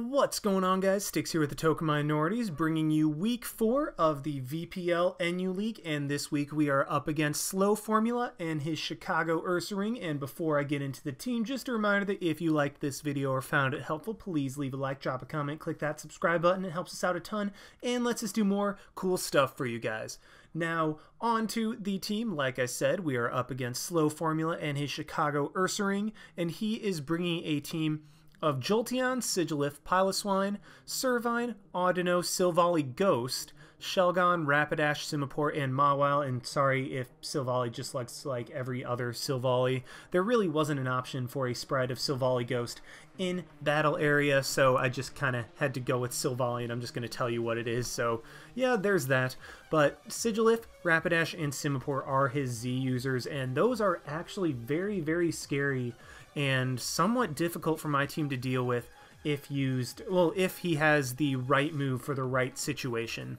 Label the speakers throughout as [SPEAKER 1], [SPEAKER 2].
[SPEAKER 1] What's going on, guys? Styx here with the Token Minorities, bringing you week 4 of the VPL NU League, and this week we are up against SlowFormula and his Chicago Ursaring. And before I get into the team, just a reminder that if you liked this video or found it helpful, please leave a like, drop a comment, click that subscribe button. It helps us out a ton and lets us do more cool stuff for you guys. Now, on to the team. Like I said, we are up against SlowFormula and his Chicago Ursaring, and he is bringing a team of Jolteon, Sigilyph, Piloswine, Servine, Audino, Silvally, Ghost, Shelgon, Rapidash, Simipour, and Mawile. And sorry if Silvally just looks like every other Silvally. There really wasn't an option for a sprite of Silvally Ghost in battle area, so I just kind of had to go with Silvally, and I'm just going to tell you what it is. So yeah, there's that. But Sigilyph, Rapidash, and Simipour are his Z users, and those are actually very, very scary and somewhat difficult for my team to deal with if he has the right move for the right situation.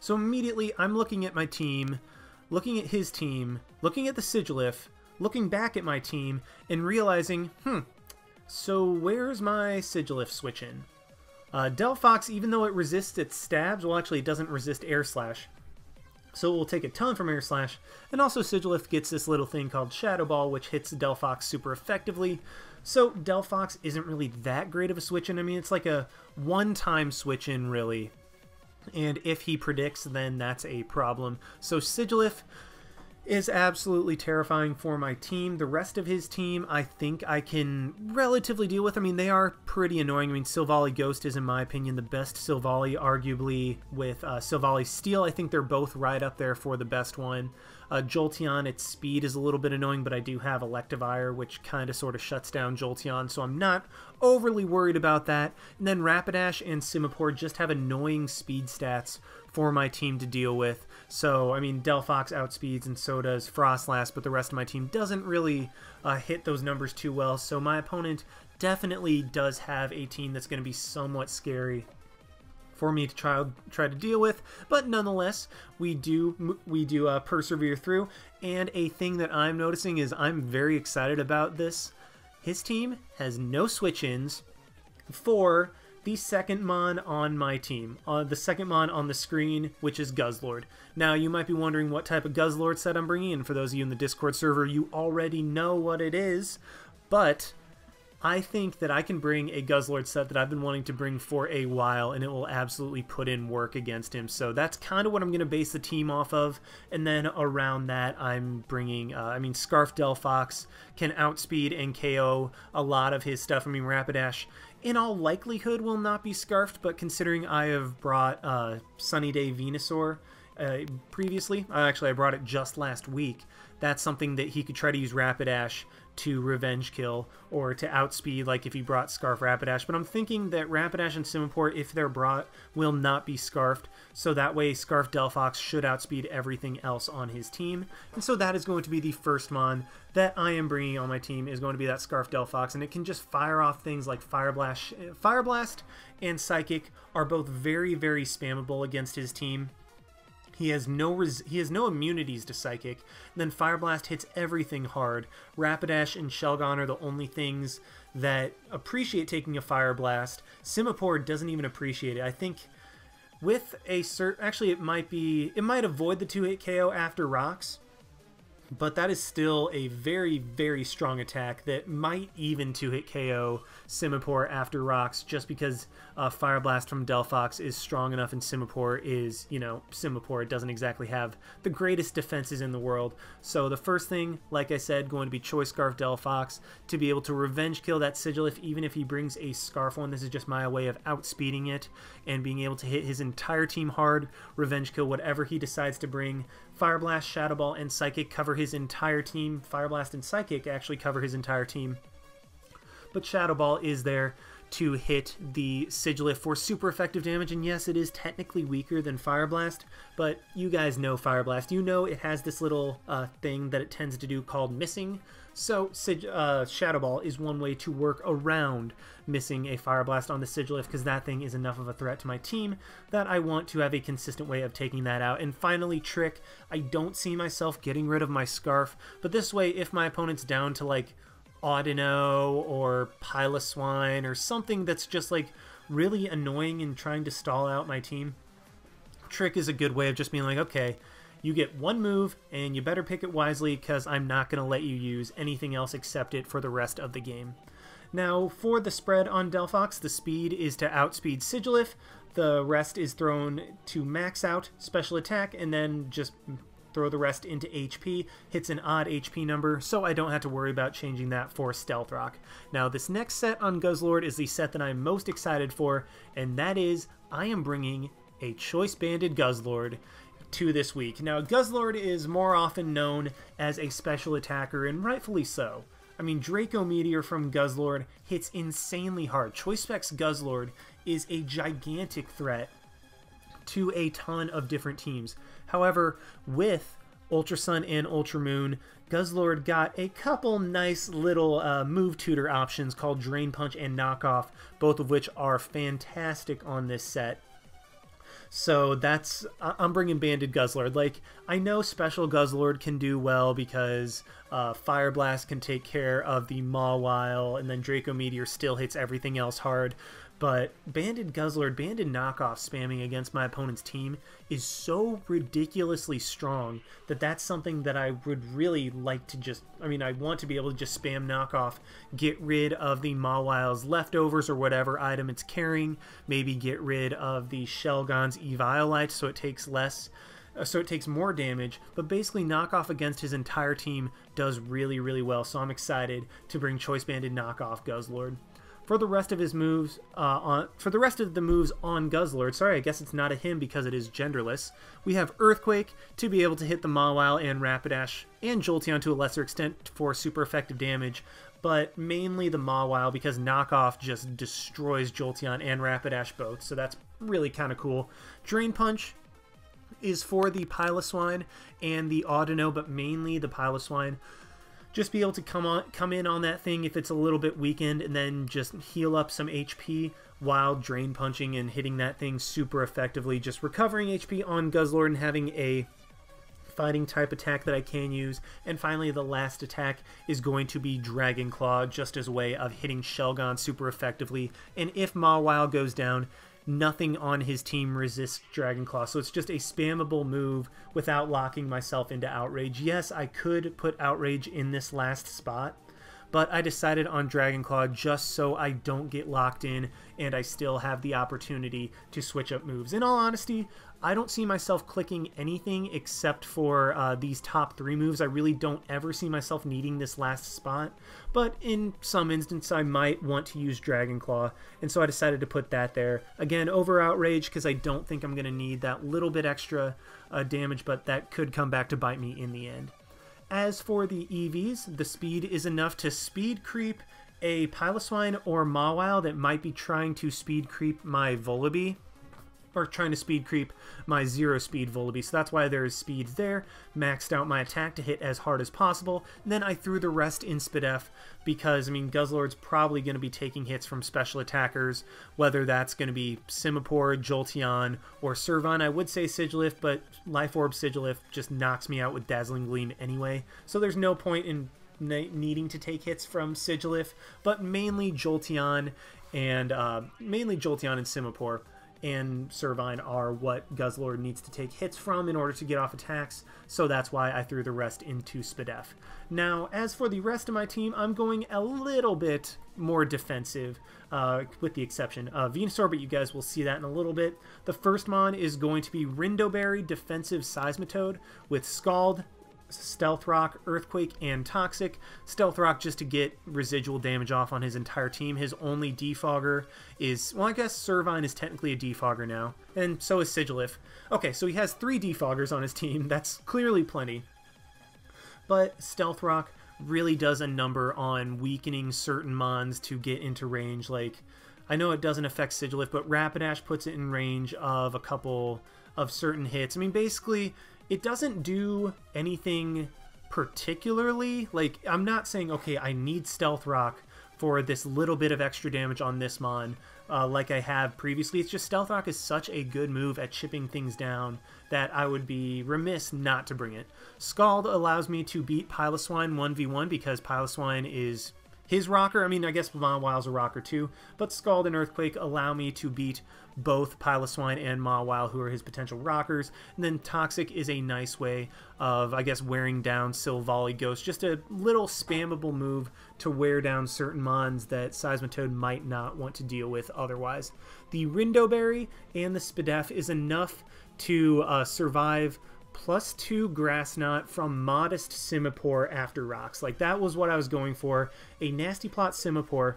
[SPEAKER 1] So immediately I'm looking at my team, looking at his team, looking at the Sigilyph, looking back at my team, and realizing, so where's my Sigilyph switch in? Delphox, even though it resists its stabs, well, actually it doesn't resist Air Slash, so it will take a ton from Air Slash. And also Sigilyph gets this little thing called Shadow Ball, which hits Delphox super effectively. So Delphox isn't really that great of a switch-in. I mean, it's like a one-time switch-in, really. And if he predicts, then that's a problem. So Sigilyph is absolutely terrifying for my team. The rest of his team, I think I can relatively deal with. I mean, they are pretty annoying. I mean, Silvally Ghost is, in my opinion, the best Silvally, arguably with Silvally Steel. I think they're both right up there for the best one. Jolteon, its speed is a little bit annoying, but I do have Electivire, which kind of sort of shuts down Jolteon, so I'm not overly worried about that. And then Rapidash and Simipour just have annoying speed stats for my team to deal with. So, I mean, Delphox outspeeds and so does Frostlass, but the rest of my team doesn't really hit those numbers too well. So my opponent definitely does have a team that's going to be somewhat scary for me to try to deal with, but nonetheless, we do persevere through. And a thing that I'm noticing is I'm very excited about this. His team has no switch-ins for the second mon on my team, the second mon on the screen, which is Guzzlord. Now, you might be wondering what type of Guzzlord set I'm bringing, and for those of you in the Discord server, you already know what it is, but I think that I can bring a Guzzlord set that I've been wanting to bring for a while, and it will absolutely put in work against him. So that's kind of what I'm going to base the team off of, and then around that I'm bringing, I mean, Scarf Delphox can outspeed and KO a lot of his stuff. I mean, Rapidash in all likelihood will not be scarfed, but considering I have brought Sunny Day Venusaur previously, actually I brought it just last week, that's something that he could try to use Rapidash to revenge kill or to outspeed, like if he brought Scarf Rapidash. But I'm thinking that Rapidash and Simipour, if they're brought, will not be scarfed, so that way Scarf Delphox should outspeed everything else on his team. And so that is going to be the first mon that I am bringing on my team, is going to be that Scarf Delphox, and it can just fire off things like Fire Blast and Psychic are both very, very spammable against his team. He has no immunities to Psychic. And then Fire Blast hits everything hard. Rapidash and Shelgon are the only things that appreciate taking a Fire Blast. Simipour doesn't even appreciate it. I think with a actually it might avoid the 2-hit KO after Rocks, but that is still a very, very strong attack that might even 2-hit KO Simipour after Rocks, just because Fire Blast from Delphox is strong enough, and Simipour is, you know, Simipour. It doesn't exactly have the greatest defenses in the world. So the first thing, like I said, going to be Choice Scarf Delphox to be able to revenge kill that Sigilyph, even if he brings a Scarf one. This is just my way of outspeeding it and being able to hit his entire team hard, revenge kill whatever he decides to bring. Fire Blast, Shadow Ball, and Psychic cover his entire team. Fire Blast and Psychic actually cover his entire team, but Shadow Ball is there to hit the Sigilyph for super effective damage. And yes, it is technically weaker than Fire Blast, but you guys know Fire Blast. You know it has this little thing that it tends to do called missing. So Shadow Ball is one way to work around missing a Fire Blast on the Sigilyph, because that thing is enough of a threat to my team that I want to have a consistent way of taking that out. And finally, Trick. I don't see myself getting rid of my Scarf, but this way, if my opponent's down to like Audino or Piloswine or something that's just like really annoying and trying to stall out my team, Trick is a good way of just being like, okay, you get one move and you better pick it wisely because I'm not going to let you use anything else except it for the rest of the game. Now, for the spread on Delphox, the speed is to outspeed Sigilyph, the rest is thrown to max out special attack, and then just throw the rest into HP. Hits an odd HP number, so I don't have to worry about changing that for Stealth Rock. Now, this next set on Guzzlord is the set that I'm most excited for, and that is I am bringing a Choice Banded Guzzlord to this week. Now, Guzzlord is more often known as a special attacker, and rightfully so. I mean, Draco Meteor from Guzzlord hits insanely hard. Choice Specs Guzzlord is a gigantic threat to a ton of different teams. However, with Ultra Sun and Ultra Moon, Guzzlord got a couple nice little move tutor options called Drain Punch and Knockoff, both of which are fantastic on this set. So I'm bringing Banded Guzzlord. Like, I know Special Guzzlord can do well because Fire Blast can take care of the Mawile, and then Draco Meteor still hits everything else hard. But Banded Guzzlord, Banded Knockoff spamming against my opponent's team is so ridiculously strong that that's something that I would really like to just... I mean, I want to be able to just spam Knockoff, get rid of the Mawile's leftovers or whatever item it's carrying, maybe get rid of the Shelgon's Eviolite so it takes less... So it takes more damage, but basically Knockoff against his entire team does really, really well, so I'm excited to bring Choice Banded Knockoff Guzzlord. For the rest of his moves, for the rest of the moves on Guzzlord, sorry, I guess it's not a him because it is genderless, we have Earthquake to be able to hit the Mawile and Rapidash, and Jolteon to a lesser extent for super effective damage, but mainly the Mawile because Knockoff just destroys Jolteon and Rapidash both, so that's really kind of cool. Drain Punch is for the Piloswine and the Audino, but mainly the Piloswine. Just be able to come in on that thing if it's a little bit weakened and then just heal up some HP while drain punching and hitting that thing super effectively. Just recovering HP on Guzzlord and having a fighting type attack that I can use. And finally, the last attack is going to be Dragon Claw, just as a way of hitting Shelgon super effectively. And if Mawile goes down, nothing on his team resists Dragon Claw, so it's just a spammable move without locking myself into Outrage. Yes, I could put Outrage in this last spot, but I decided on Dragon Claw just so I don't get locked in and I still have the opportunity to switch up moves. In all honesty, I don't see myself clicking anything except for these top 3 moves. I really don't ever see myself needing this last spot, but in some instance I might want to use Dragon Claw, and so I decided to put that there. Again, over Outrage because I don't think I'm going to need that little bit extra damage, but that could come back to bite me in the end. As for the EVs, the speed is enough to speed creep a Piloswine or Mawile that might be trying to speed creep my Volibee, or trying to speed creep my 0-speed Volibee, so that's why there's speeds there. Maxed out my attack to hit as hard as possible, and then I threw the rest in Spadef because, I mean, Guzzlord's probably going to be taking hits from special attackers, whether that's going to be Simipour, Jolteon, or Servon. I would say Sigilyph, but Life Orb Sigilyph just knocks me out with Dazzling Gleam anyway, so there's no point in needing to take hits from Sigilyph, but mainly Jolteon and Simipour and Servine are what Guzzlord needs to take hits from in order to get off attacks, so that's why I threw the rest into Spadef. Now, as for the rest of my team, I'm going a little bit more defensive, with the exception of Venusaur, but you guys will see that in a little bit. The first mon is going to be Rindoberry Defensive Seismitoad with Scald, Stealth Rock, Earthquake, and Toxic. Stealth Rock just to get residual damage off on his entire team. His only defogger is, well, I guess Servine is technically a defogger now, and so is Sigilyph. Okay, so he has 3 defoggers on his team. That's clearly plenty. But Stealth Rock really does a number on weakening certain mons to get into range. Like, I know it doesn't affect Sigilyph, but Rapidash puts it in range of a couple of certain hits. I mean, basically, it doesn't do anything particularly. Like, I'm not saying, okay, I need Stealth Rock for this little bit of extra damage on this mon, like I have previously. It's just Stealth Rock is such a good move at chipping things down that I would be remiss not to bring it. Scald allows me to beat Piloswine 1v1 because Piloswine is his rocker. I mean, I guess Mawile's a rocker too, but Scald and Earthquake allow me to beat both Piloswine and Mawile, who are his potential rockers. And then Toxic is a nice way of, I guess, wearing down Silvally Ghost. Just a little spammable move to wear down certain mons that Seismitoad might not want to deal with otherwise. The Rindoberry and the Spadef is enough to survive +2 Grass Knot from Modest Simipour after Rocks. Like, that was what I was going for. A Nasty Plot Simipour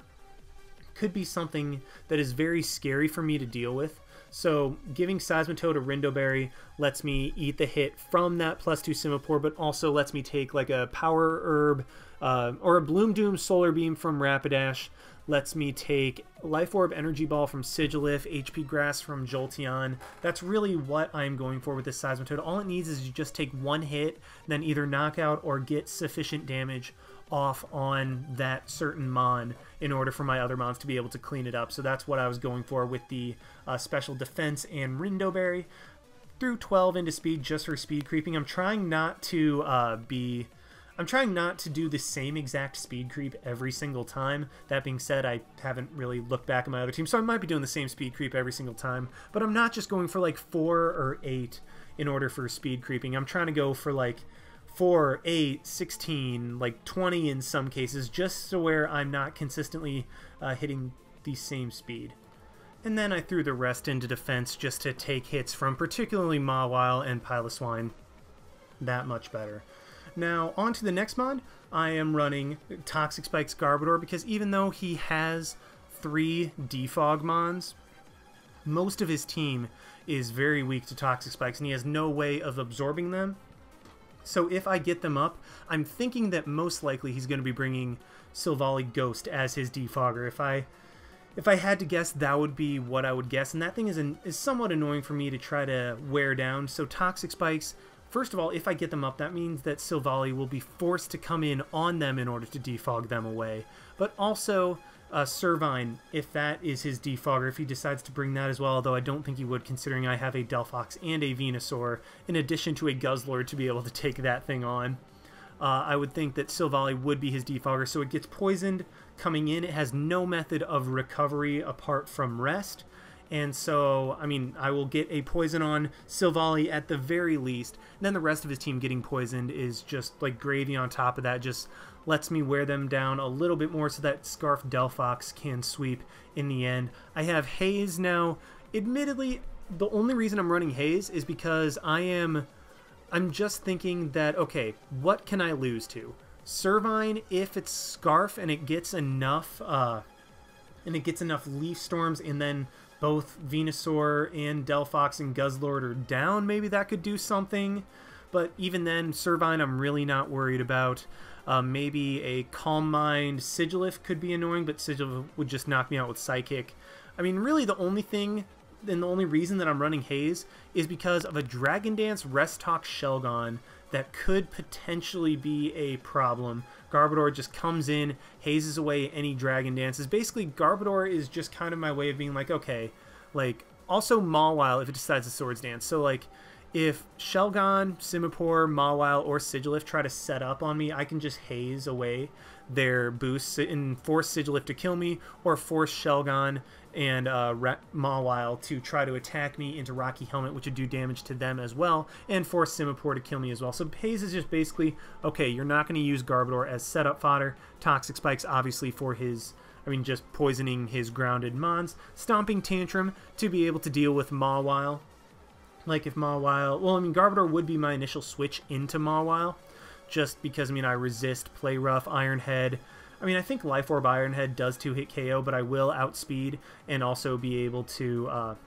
[SPEAKER 1] could be something that is very scary for me to deal with. So giving Seismitoad a Rindoberry lets me eat the hit from that +2 Simipour, but also lets me take like a Power Herb or a Bloom Doom Solar Beam from Rapidash. Lets me take Life Orb Energy Ball from Sigilif, HP Grass from Jolteon. That's really what I'm going for with this Seismitoad. All it needs is you just take one hit, then either knock out or get sufficient damage off on that certain mon in order for my other mons to be able to clean it up. So that's what I was going for with the special defense and Rindoberry. Threw 12 into speed just for speed creeping. I'm trying not to do the same exact speed creep every single time. That being said, I haven't really looked back at my other team, so I might be doing the same speed creep every single time. But I'm not just going for like 4 or 8 in order for speed creeping. I'm trying to go for like 4, 8, 16, like 20 in some cases, just to where I'm not consistently hitting the same speed. And then I threw the rest into defense just to take hits from particularly Mawile and Piloswine. That much better. Now, on to the next mod. I am running Toxic Spike's Garbodor because even though he has 3 Defog mons, most of his team is very weak to Toxic Spikes and he has no way of absorbing them. So if I get them up, I'm thinking that most likely he's going to be bringing Silvally Ghost as his defogger. If I had to guess, that would be what I would guess, and that thing is somewhat annoying for me to try to wear down. So Toxic Spikes, first of all, if I get them up, that means that Silvally will be forced to come in on them in order to defog them away. But also Servine, if that is his defogger, if he decides to bring that as well, although I don't think he would, considering I have a Delphox and a Venusaur, in addition to a Guzzlord to be able to take that thing on. I would think that Silvally would be his defogger, so it gets poisoned coming in. It has no method of recovery apart from rest, and so, I mean, I will get a poison on Silvally at the very least, and then the rest of his team getting poisoned is just like gravy on top of that, just lets me wear them down a little bit more so that Scarf Delphox can sweep in the end. I have Haze now. Admittedly, the only reason I'm running Haze is because I'm just thinking that, okay, what can I lose to? Servine, if it's Scarf and it gets enough Leaf Storms, and then both Venusaur and Delphox and Guzzlord are down, maybe that could do something. But even then, Servine I'm really not worried about. Maybe a Calm Mind Sigilif could be annoying, but Sigilif would just knock me out with Psychic. I mean, really the only thing, and the only reason that I'm running Haze is because of a Dragon Dance Restock Shelgon that could potentially be a problem. Garbodor just comes in, hazes away any Dragon Dances. Basically, Garbodor is just kind of my way of being like, okay, like, also Mawile if it decides to Swords Dance. So, like, if Shelgon, Simipour, Mawile, or Sigilif try to set up on me, I can just haze away their boosts and force Sigilif to kill me, or force Shelgon and Mawile to try to attack me into Rocky Helmet, which would do damage to them as well, and force Simipour to kill me as well. So Haze is just basically, okay, you're not going to use Garbodor as setup fodder. Toxic Spikes, obviously, for his, I mean, just poisoning his grounded mons. Stomping Tantrum to be able to deal with Mawile. Like if Mawile, well, I mean, Garbodor would be my initial switch into Mawile, just because, I mean, I resist Play Rough, Iron Head. I mean, I think Life Orb Iron Head does 2-hit KO, but I will outspeed and also be able to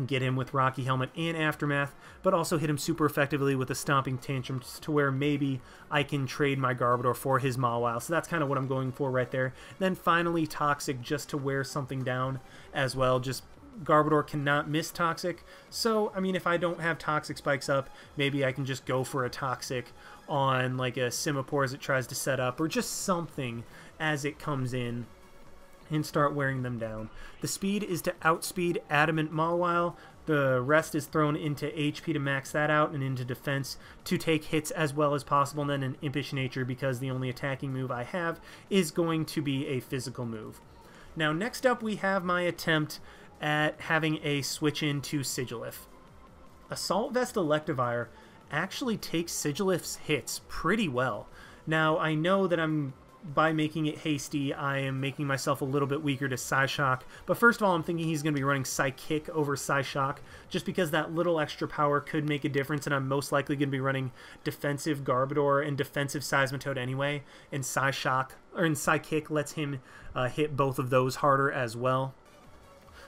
[SPEAKER 1] get him with Rocky Helmet and Aftermath, but also hit him super effectively with a Stomping Tantrum to where maybe I can trade my Garbodor for his Mawile. So that's kind of what I'm going for right there. Then finally Toxic, just to wear something down as well. Just Garbodor cannot miss Toxic, so I mean, if I don't have Toxic Spikes up, maybe I can just go for a Toxic on like a Simipour as it tries to set up, or just something as it comes in and start wearing them down. The speed is to outspeed Adamant Mawile. The rest is thrown into HP to max that out and into defense to take hits as well as possible, and then an Impish Nature because the only attacking move I have is going to be a physical move. Now next up we have my attempt at having a switch into Sigilyph. Assault Vest Electivire actually takes Sigilyph's hits pretty well. Now I know that by making it hasty, I am making myself a little bit weaker to Psyshock. But first of all, I'm thinking he's going to be running Psykick over Psyshock, just because that little extra power could make a difference, and I'm most likely going to be running defensive Garbodor and defensive Seismitoad anyway, and Psykick lets him hit both of those harder as well.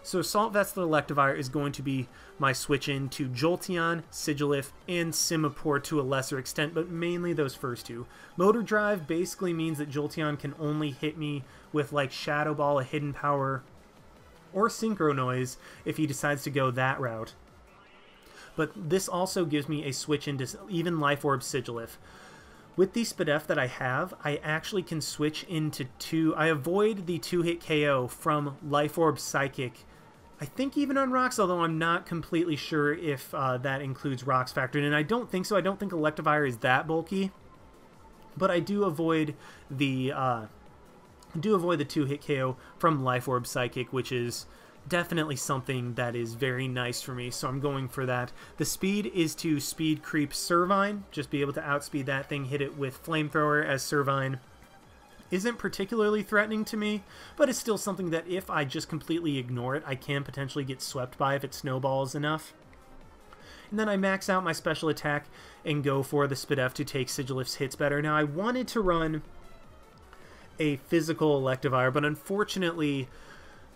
[SPEAKER 1] So Assault Vest Electivire is going to be my switch in to Jolteon, Sigilyph, and Simipour to a lesser extent, but mainly those first two. Motor Drive basically means that Jolteon can only hit me with like Shadow Ball, a Hidden Power, or Synchro Noise if he decides to go that route. But this also gives me a switch into even Life Orb Sigilyph. With the Spadef that I have, I actually can switch into I avoid the 2-hit KO from Life Orb Psychic, I think even on Rocks, although I'm not completely sure if that includes Rocks factored in. And I don't think so. I don't think Electivire is that bulky, but I do avoid the 2-hit KO from Life Orb Psychic, which is definitely something that is very nice for me, so I'm going for that. The speed is to speed creep Servine, just be able to outspeed that thing, hit it with Flamethrower, as Servine isn't particularly threatening to me, but it's still something that if I just completely ignore it, I can potentially get swept by if it snowballs enough. And then I max out my special attack and go for the Spadef to take Sigilyph's hits better. Now I wanted to run a physical Electivire, but unfortunately,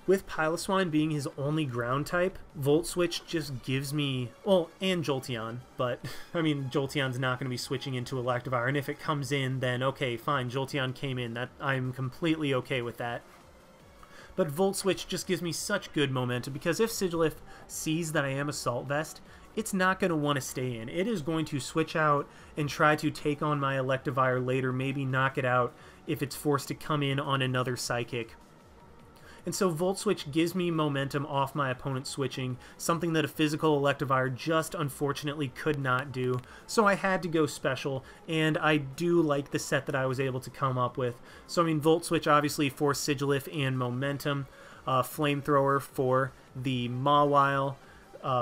[SPEAKER 1] with Piloswine being his only ground type, Volt Switch just gives me, well, and Jolteon, but, I mean, Jolteon's not going to be switching into Electivire, and if it comes in, then okay, fine, Jolteon came in, I'm completely okay with that. But Volt Switch just gives me such good momentum, because if Sigilyph sees that I am Assault Vest, it's not going to want to stay in. It is going to switch out and try to take on my Electivire later, maybe knock it out if it's forced to come in on another Psychic. And so Volt Switch gives me momentum off my opponent switching, something that a physical Electivire just unfortunately could not do. So I had to go special, and I do like the set that I was able to come up with. So I mean, Volt Switch obviously for Sigilyph and momentum, Flamethrower for the Mawile,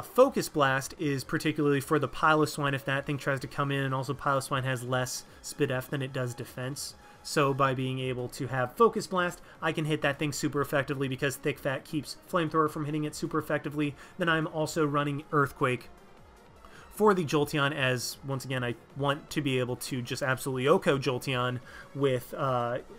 [SPEAKER 1] Focus Blast is particularly for the Piloswine if that thing tries to come in, and also Piloswine has less Spadef than it does defense. So by being able to have Focus Blast, I can hit that thing super effectively because Thick Fat keeps Flamethrower from hitting it super effectively. Then I'm also running Earthquake for the Jolteon, as, once again, I want to be able to just absolutely OHKO Jolteon with,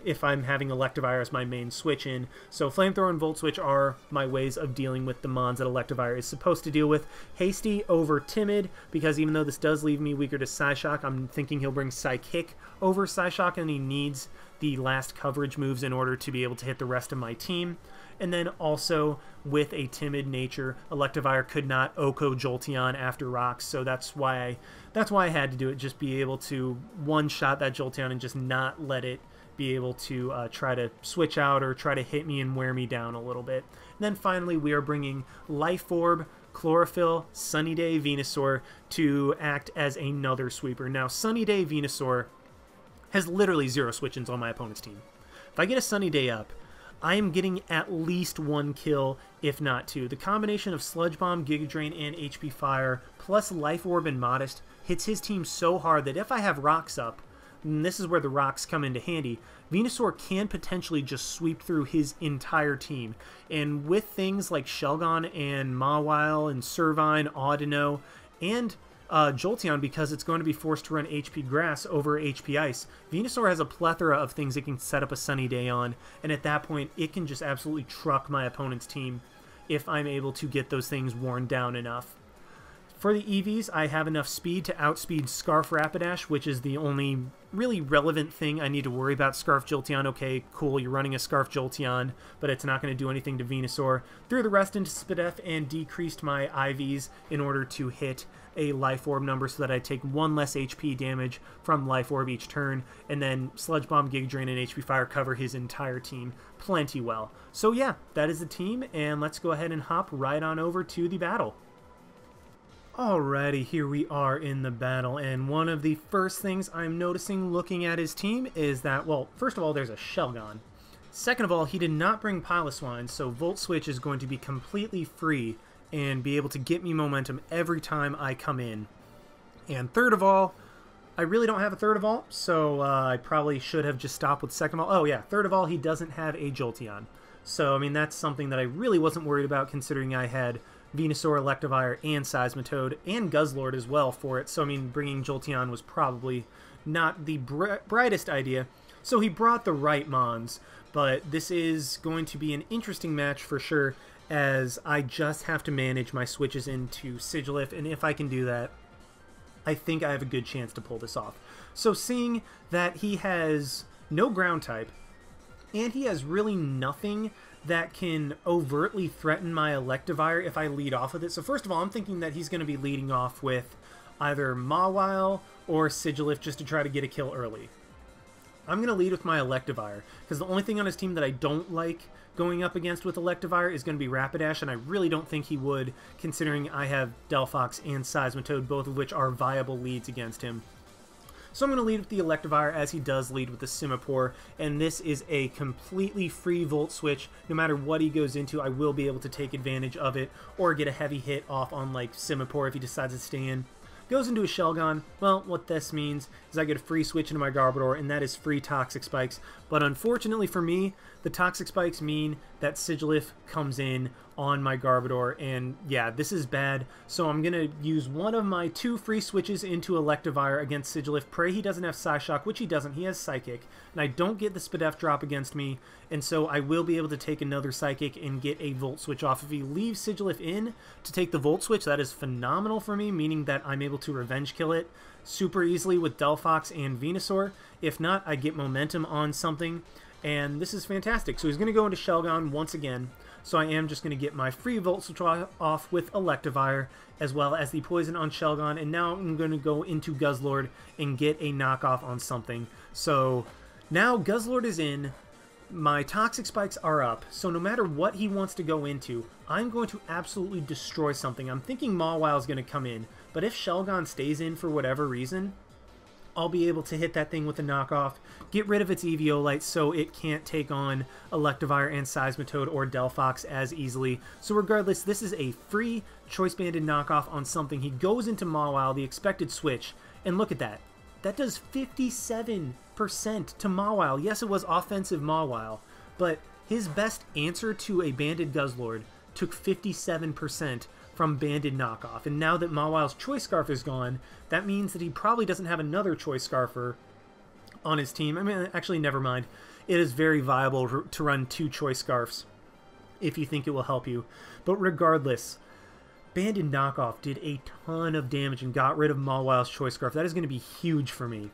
[SPEAKER 1] if I'm having Electivire as my main switch in. So Flamethrower and Volt Switch are my ways of dealing with the mons that Electivire is supposed to deal with. Hasty over Timid, because even though this does leave me weaker to Psyshock, I'm thinking he'll bring Psykick over Psyshock, and he needs the last coverage moves in order to be able to hit the rest of my team. And then also, with a timid nature, Electivire could not OHKO Jolteon after Rocks, so that's why I had to do it, just be able to one-shot that Jolteon and just not let it be able to try to switch out or try to hit me and wear me down a little bit. And then finally, we are bringing Life Orb, Chlorophyll, Sunny Day, Venusaur to act as another sweeper. Now, Sunny Day Venusaur has literally 0 switch-ins on my opponent's team. If I get a Sunny Day up, I am getting at least 1 kill, if not 2. The combination of Sludge Bomb, Giga Drain, and HP Fire, plus Life Orb and Modest, hits his team so hard that if I have Rocks up, and this is where the Rocks come into handy, Venusaur can potentially just sweep through his entire team. And with things like Shelgon and Mawile and Servine, Audino, and Jolteon, because it's going to be forced to run HP Grass over HP Ice, Venusaur has a plethora of things it can set up a Sunny Day on, and at that point it can just absolutely truck my opponent's team if I'm able to get those things worn down enough. For the EVs, I have enough speed to outspeed Scarf Rapidash, which is the only really relevant thing I need to worry about. Scarf Jolteon, okay, cool, you're running a Scarf Jolteon, but it's not going to do anything to Venusaur. Threw the rest into Spadef and decreased my IVs in order to hit a Life Orb number so that I take 1 less HP damage from Life Orb each turn, and then Sludge Bomb, Giga Drain, and HP Fire cover his entire team plenty well. So yeah, that is the team, and let's go ahead and hop right on over to the battle. Alrighty, here we are in the battle, and one of the first things I'm noticing looking at his team is that, well, first of all, there's a Shelgon. Second of all, he did not bring Piloswine, so Volt Switch is going to be completely free and be able to get me momentum every time I come in. And third of all, I really don't have a third of all, so I probably should have just stopped with second of all. Oh yeah, third of all, he doesn't have a Jolteon. So, I mean, that's something that I really wasn't worried about considering I had Venusaur, Electivire, and Seismitoad, and Guzzlord as well for it. So, I mean, bringing Jolteon was probably not the brightest idea. So he brought the right Mons, but this is going to be an interesting match for sure, as I just have to manage my switches into Sigilyph, and if I can do that, I think I have a good chance to pull this off. So seeing that he has no ground type, and he has really nothing that can overtly threaten my Electivire if I lead off with it. So first of all, I'm thinking that he's going to be leading off with either Mawile or Sigilyph just to try to get a kill early. I'm going to lead with my Electivire, because the only thing on his team that I don't like going up against with Electivire is going to be Rapidash, and I really don't think he would, considering I have Delphox and Seismitoad, both of which are viable leads against him. So I'm going to lead with the Electivire, as he does lead with the Simipour, and this is a completely free Volt Switch. No matter what he goes into, I will be able to take advantage of it, or get a heavy hit off on, like, Simipour if he decides to stay in. Goes into a Shelgon. Well, what this means is I get a free switch into my Garbodor, and that is free Toxic Spikes. But unfortunately for me, the Toxic Spikes mean that Sigilyph comes in on my Garbodor, and yeah, this is bad. So I'm going to use one of my 2 free switches into Electivire against Sigilyph. Pray he doesn't have Psyshock, which he doesn't. He has Psychic, and I don't get the Spadef drop against me, and so I will be able to take another Psychic and get a Volt Switch off. If he leaves Sigilyph in to take the Volt Switch, that is phenomenal for me, meaning that I'm able to revenge kill it super easily with Delphox and Venusaur. If not, I get momentum on something, and this is fantastic. So he's going to go into Shelgon once again. So I am just going to get my free Volt Switch off with Electivire, as well as the Poison on Shelgon, and now I'm going to go into Guzzlord and get a knockoff on something. So now Guzzlord is in, my Toxic Spikes are up, so no matter what he wants to go into, I'm going to absolutely destroy something. I'm thinking Mawile is going to come in, but if Shelgon stays in for whatever reason, I'll be able to hit that thing with a knockoff, get rid of its Eviolite so it can't take on Electivire and Seismitoad or Delphox as easily. So regardless, this is a free Choice Banded knockoff on something. He goes into Mawile, the expected switch, and look at that. That does 57% to Mawile. Yes, it was offensive Mawile, but his best answer to a Banded Guzzlord took 57% from Banded knockoff, and now that Mawile's Choice Scarf is gone, that means that he probably doesn't have another Choice Scarfer on his team. I mean, actually, never mind. It is very viable to run 2 Choice Scarfs if you think it will help you. But regardless, Banded knockoff did a ton of damage and got rid of Mawile's Choice Scarf. That is going to be huge for me.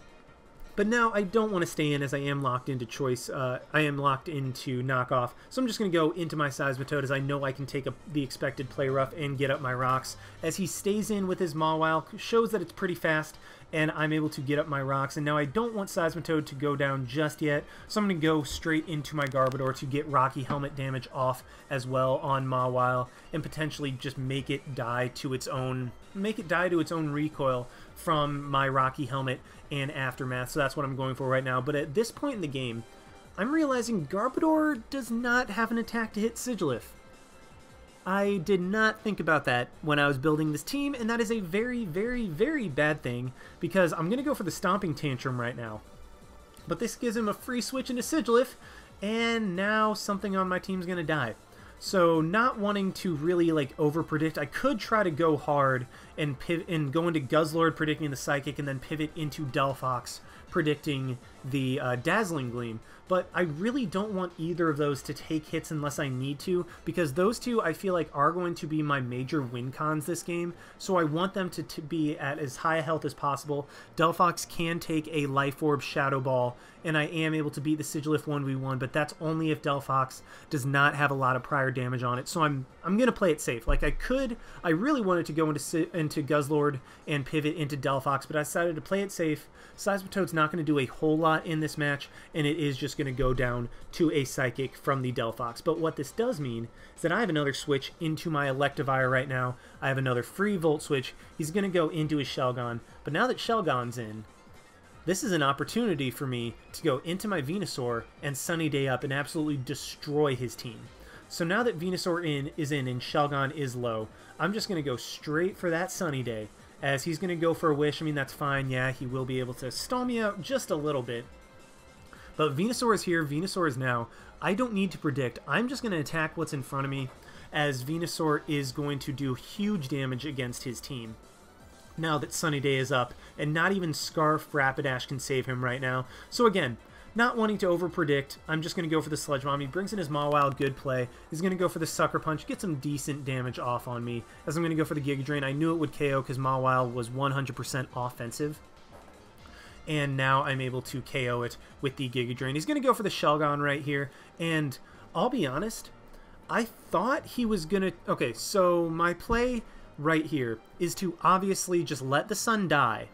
[SPEAKER 1] But now I don't want to stay in, as I am locked into choice. I am locked into knockoff. So I'm just going to go into my Seismitoad, as I know I can take the expected play rough and get up my rocks. As he stays in with his Mawile, shows that it's pretty fast, and I'm able to get up my rocks. And now I don't want Seismitoad to go down just yet, so I'm going to go straight into my Garbodor to get Rocky Helmet damage off as well on Mawile, and potentially just make it die to its own recoil from my Rocky Helmet and Aftermath. So that's what I'm going for right now. But at this point in the game, I'm realizing Garbodor does not have an attack to hit Sigilyph. I did not think about that when I was building this team, and that is a very, very, very bad thing, because I'm going to go for the Stomping Tantrum right now. But this gives him a free switch into Sigilyph, and now something on my team's going to die. So not wanting to really like over predict, I could try to go hard and pivot and go into Guzzlord predicting the Psychic, and then pivot into Delphox predicting the Dazzling Gleam. But I really don't want either of those to take hits unless I need to, because those two I feel like are going to be my major win cons this game, so I want them to be at as high a health as possible. Delphox can take a Life Orb Shadow Ball, and I am able to beat the Sigilyph 1v1, but that's only if Delphox does not have a lot of prior damage on it, so I'm going to play it safe. Like I really wanted to go into Guzzlord and pivot into Delphox, but I decided to play it safe. Seismitoad's not going to do a whole lot in this match, and it is just going to go down to a Psychic from the Delphox. But what this does mean is that I have another switch into my Electivire right now. I have another free Volt Switch. He's going to go into his Shelgon, but now that Shelgon's in, this is an opportunity for me to go into my Venusaur and Sunny Day up and absolutely destroy his team. So now that Venusaur is in and Shelgon is low, I'm just going to go straight for that Sunny Day, as he's going to go for a Wish. I mean, that's fine. Yeah, he will be able to stall me out just a little bit. But Venusaur is here. Venusaur is now. I don't need to predict. I'm just going to attack what's in front of me, as Venusaur is going to do huge damage against his team now that Sunny Day is up, and not even Scarf Rapidash can save him right now. So again, not wanting to over-predict, I'm just going to go for the Sludge Bomb. He brings in his Mawile, good play. He's going to go for the Sucker Punch, get some decent damage off on me, as I'm going to go for the Giga Drain. I knew it would KO because Mawile was 100% offensive, and now I'm able to KO it with the Giga Drain. He's going to go for the Shelgon right here, and I'll be honest, I thought he was going to... Okay, so my play right here is to obviously just let the sun die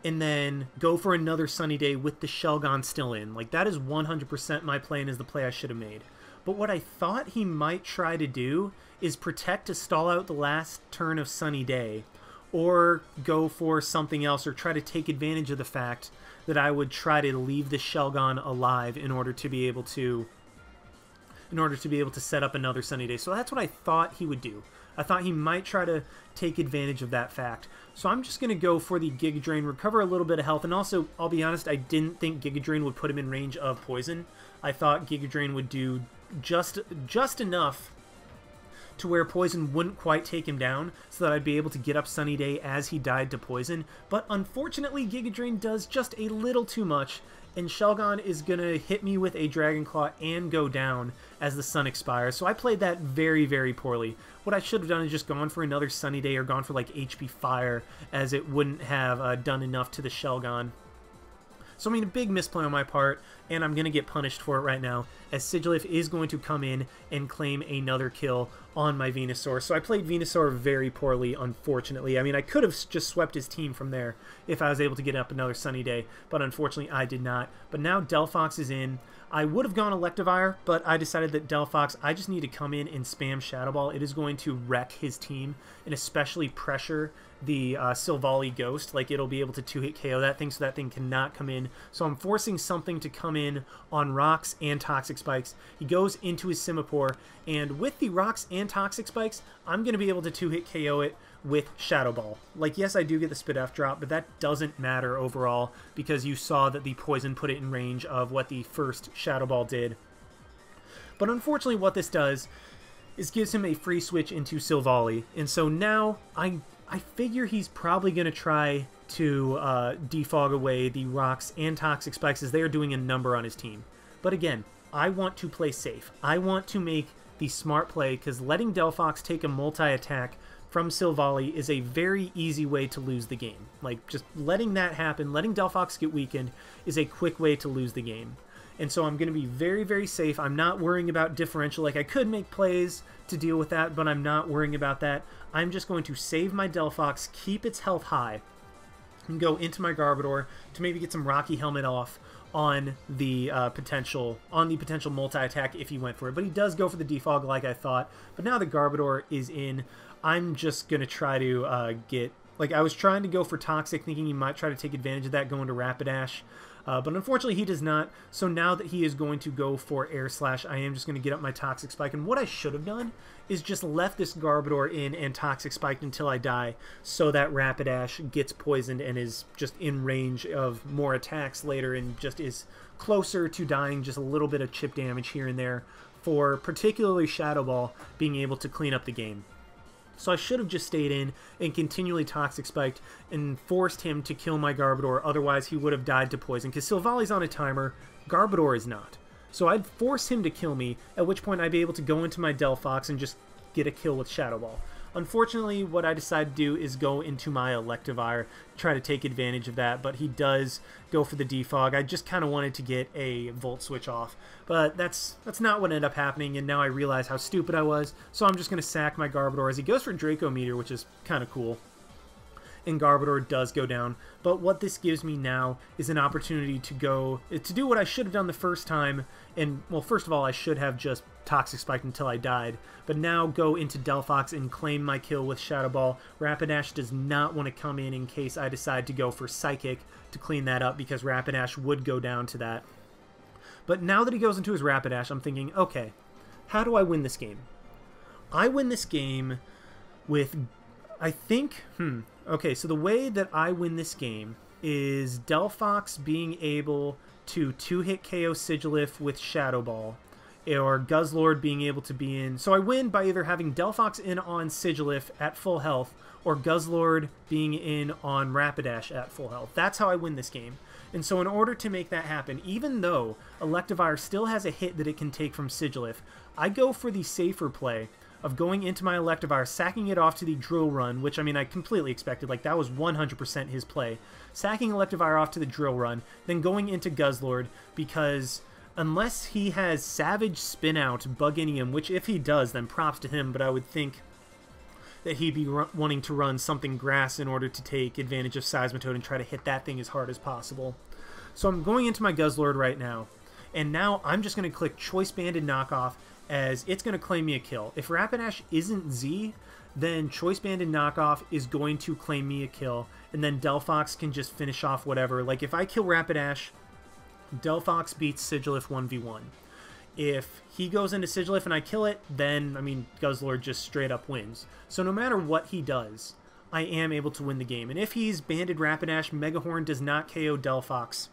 [SPEAKER 1] and then go for another Sunny Day with the Shelgon still in. Like, that is 100% my play and is the play I should have made. But what I thought he might try to do is protect to stall out the last turn of Sunny Day, or go for something else, or try to take advantage of the fact that I would try to leave the Shelgon alive in order to be able to set up another Sunny Day. So that's what I thought he would do. I thought he might try to take advantage of that fact. So I'm just going to go for the Giga Drain, recover a little bit of health, and also, I'll be honest, I didn't think Giga Drain would put him in range of Poison. I thought Giga Drain would do just enough to where Poison wouldn't quite take him down, so that I'd be able to get up Sunny Day as he died to Poison. But unfortunately, Giga Drain does just a little too much, and Shelgon is going to hit me with a Dragon Claw and go down as the sun expires. So I played that very, very poorly. What I should have done is just gone for another Sunny Day, or gone for like HP Fire, as it wouldn't have done enough to the Shelgon. So I mean, a big misplay on my part, and I'm going to get punished for it right now, as Sigilyph is going to come in and claim another kill on my Venusaur. So I played Venusaur very poorly, unfortunately. I mean, I could have just swept his team from there if I was able to get up another Sunny Day, but unfortunately I did not. But now Delphox is in. I would have gone Electivire, but I decided that Delphox, I just need to come in and spam Shadow Ball. It is going to wreck his team, and especially pressure the Silvally Ghost. Like, it'll be able to 2-hit KO that thing, so that thing cannot come in. So I'm forcing something to come in on Rocks and Toxic Spikes. He goes into his Simipour, and with the Rocks and Toxic Spikes, I'm going to be able to 2-hit KO it with Shadow Ball. Like, yes, I do get the Spit F drop, but that doesn't matter overall, because you saw that the Poison put it in range of what the first Shadow Ball did. But unfortunately, what this does is gives him a free switch into Silvally, and so now I figure he's probably going to try to defog away the Rocks and Toxic Spikes, as they are doing a number on his team. But again, I want to play safe. I want to make the smart play, because letting Delphox take a multi-attack from Silvally is a very easy way to lose the game. Like, just letting that happen, letting Delphox get weakened, is a quick way to lose the game. And so I'm going to be very, very safe. I'm not worrying about differential. Like, I could make plays to deal with that, but I'm not worrying about that. I'm just going to save my Delphox, keep its health high, and go into my Garbodor to maybe get some Rocky Helmet off on the potential multi-attack if he went for it. But he does go for the defog like I thought. But now the Garbodor is in, I'm just going to try to get... Like, I was trying to go for Toxic, thinking he might try to take advantage of that, going to Rapidash. But unfortunately, he does not. So now that he is going to go for Air Slash, I am just going to get up my Toxic Spike. And what I should have done is just left this Garbodor in and Toxic Spiked until I die, so that Rapidash gets poisoned and is just in range of more attacks later, and just is closer to dying, just a little bit of chip damage here and there for particularly Shadow Ball being able to clean up the game. So I should have just stayed in and continually Toxic Spiked and forced him to kill my Garbodor, otherwise he would have died to poison, because Silvali's on a timer, Garbodor is not. So I'd force him to kill me, at which point I'd be able to go into my Delphox and just get a kill with Shadow Ball. Unfortunately, what I decided to do is go into my Electivire, try to take advantage of that, but he does go for the defog. I just kind of wanted to get a Volt Switch off, but that's not what ended up happening, and now I realize how stupid I was, so I'm just going to sack my Garbodor as he goes for Draco Meteor, which is kind of cool. And Garbodor does go down, but what this gives me now is an opportunity to do what I should have done the first time, and, well, first of all, I should have just Toxic Spiked until I died, but now go into Delphox and claim my kill with Shadow Ball. Rapidash does not want to come in case I decide to go for Psychic to clean that up, because Rapidash would go down to that. But now that he goes into his Rapidash, I'm thinking, okay, how do I win this game? I win this game with, I think, okay, so the way that I win this game is Delphox being able to 2-hit KO Sigilyph with Shadow Ball, or Guzzlord being able to be in. So I win by either having Delphox in on Sigilyph at full health, or Guzzlord being in on Rapidash at full health. That's how I win this game. And so in order to make that happen, even though Electivire still has a hit that it can take from Sigilyph, I go for the safer play of going into my Electivire, sacking it off to the Drill Run, which, I mean, I completely expected. Like, that was 100% his play. Sacking Electivire off to the Drill Run, then going into Guzzlord, because unless he has Savage Spin Out bugging him, which if he does, then props to him, but I would think that he'd be wanting to run something Grass in order to take advantage of Seismitoad and try to hit that thing as hard as possible. So I'm going into my Guzzlord right now, and now I'm just going to click Choice Banded Knockoff, as it's going to claim me a kill. If Rapidash isn't Z, then Choice Banded Knockoff is going to claim me a kill, and then Delphox can just finish off whatever. Like, if I kill Rapidash, Delphox beats Sigilyph 1v1. If he goes into Sigilyph and I kill it, then, I mean, Guzzlord just straight up wins. So no matter what he does, I am able to win the game. And if he's banded Rapidash, Megahorn does not KO Delphox,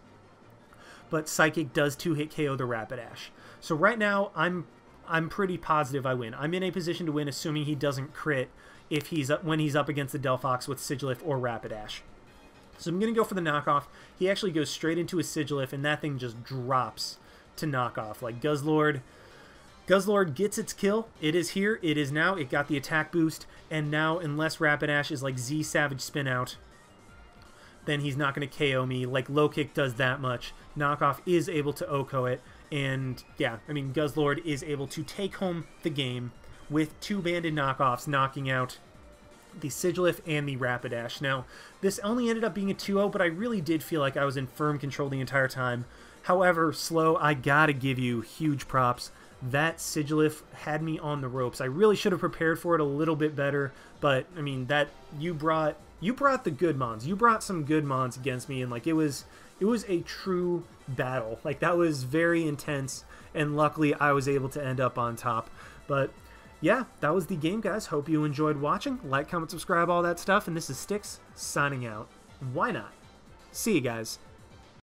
[SPEAKER 1] but Psychic does 2-hit KO the Rapidash. So right now, I'm pretty positive I win. I'm in a position to win, assuming he doesn't crit if when he's up against the Delphox with Sigilyph or Rapidash. So I'm going to go for the knockoff. He actually goes straight into his Sigilyph, and that thing just drops to knockoff. Like, Guzzlord gets its kill. It is here. It is now. It got the attack boost, and now, unless Rapidash is like Z Savage Spin Out, then he's not going to KO me. Like, Low Kick does that much. Knockoff is able to OHKO it. And, yeah, I mean, Guzzlord is able to take home the game with 2 banded knockoffs, knocking out the Sigilyph and the Rapidash. Now, this only ended up being a 2-0, but I really did feel like I was in firm control the entire time. However, Slow, I gotta give you huge props. That Sigilyph had me on the ropes. I really should have prepared for it a little bit better, but, I mean, that you brought the good mons. You brought some good mons against me, and, like, it was a true battle. Like, that was very intense, and luckily I was able to end up on top. But yeah, that was the game, guys. Hope you enjoyed watching. Like, comment, subscribe, all that stuff, and this is Styx signing out. Why not? See you guys.